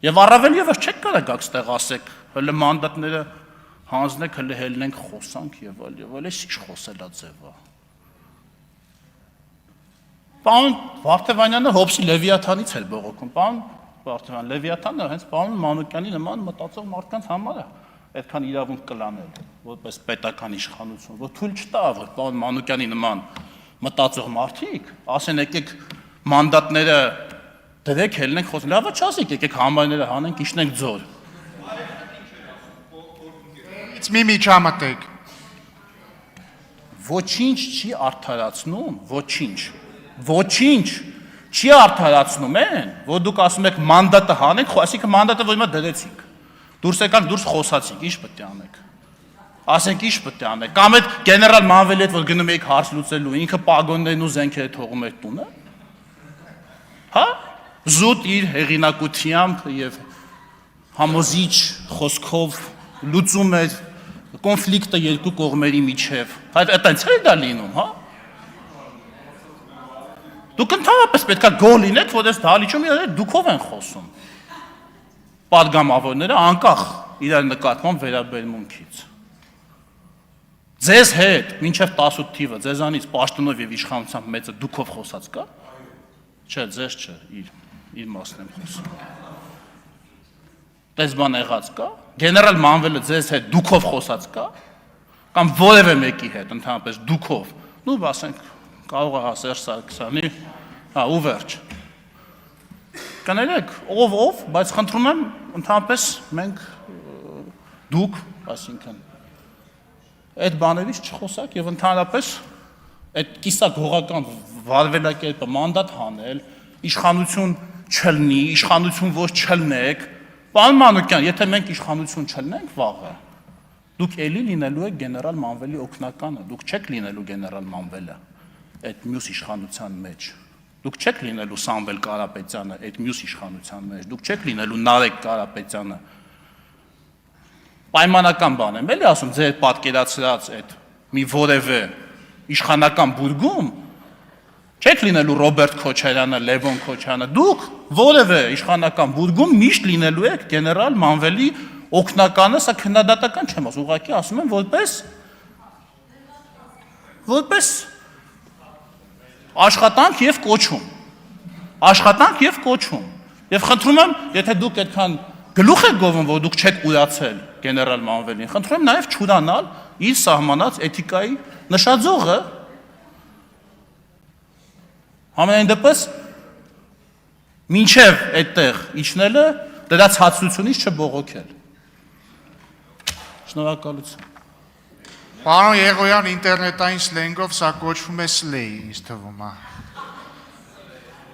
Եվ առավել ևս չեք կարող գաք ստեղ ասեք, հələ մանդատները հանձնեք, հələ հելնենք, խոսանք եւ այլ, էս ինչ խոսելա ձևա։ Պարոն Վարդևանյանը Հոբսի Լևիաթանից էլ բողոքում, պարոն Վարդևան, Լևիաթանը հենց պարոն Մանուկյանի նման մտածող մարդկանց համար է այդքան իրավունք կլանել, որպես պետական իշխանություն, որ թույլ չտա, որ պարոն Մանուկյանի նման մտածող մարդիկ ասեն եկեք մանդատները դրեք, հելնենք, խոսենք, լավը չասեք, եկեք համարները հանենք, իջնենք ձոր։ Մի միջամտեք։ Ոչինչ չի արդարացնում, ոչինչ չի արդարացնում են, որ դուք ասում եք մանդատը հանենք, այսինքն մանդատը որ հիմա դրեցիք, դուրս եկանք, դուրս խոսացիք, ինչ պետք է անեք, ասենք ինչ պետք է անեք, կամ այդ գեներալ Մանվելի հետ, որ գնում եք հարց լուծելու, ինքը պագոններն ու զենքերը թողում եք տունը, հա, զուտ իր հեղինակությամբ և համոզիչ խոսքով լուծում էր կոնֆլիկտը երկու կողմերի միջև, այտենց է դա լինում, հա? Դուք ընդհանրապես պետք է գոհ լինեք, որ այս դահլիճում իրար դուքով են խոսում, պատգամավորները անկախ իրար նկատմամբ վերաբերմունքից։ Ձեզ հետ, մինչև 18 թիվը, ձեզանից պաշտոնով և իշխանությամբ մեծը դուքով խոսած կա, չէ, ձեզ չէ, իր մասն եմ խոսում։ Տես բան եղած կա, գեներալ Մանվելը ձեզ հետ դուքով խոսած կա, կամ որևէ մեկի հետ ընդհանրապես դուքով, նու ասենք կարող է Սերժ Սարգսյանի, ու վերջ։ Կներեք, ով, բայց խնդրում եմ ընդհանրապես մենք դուք, այսինքն այդ բաներից չխոսակ եւ ընդհանրապես այդ կիսագողական վարվելակերպը մանդատ հանել, իշխանություն չլնի, իշխանություն ոչ չլնեք, պարոն Մանուկյան, եթե մենք իշխանություն չլնենք վաղը, դուք էլի լինելու եք գեներալ Մանվելի օգնականը, դուք չեք լինելու գեներալ Մանվելը այդ մյուս իշխանության մեջ, դուք չեք լինելու Սամվել Կարապետյանը այդ մյուս իշխանության մեջ, դուք չեք լինելու Նարեկ Կարապետյանը, պայմանական բան եմ, էլի ասում, ձեր պատկերացրած այդ մի որևէ իշխանական բուրգում, չեք լինելու Ռոբերտ Քոչարյանը, Լևոն Քոչարյանը, դուք որևէ իշխանական բուրգում միշտ լինելու եք գեներալ Մանվելի օգնականը, սա քննադատական չեմ ասում, ուղղակի ասում եմ որպես աշխատանք եւ կոչում, եւ խնդրում եմ, եթե դուք այդքան գլուխ եք գովում, որ դուք չեք ուրացել գեներալ Մանվելին, խնդրում եմ նաեւ չուրանալ իր սահմանած էթիկայի նշաձողը, համենայն դեպս մինչև այդտեղ իջնելը դրա ցածրությունից չբողոքել։ Շնորհակալություն։ Պարոն Եղոյան ինտերնետային սլենգով սա կոչվում է սլեյ, ինձ թվում է։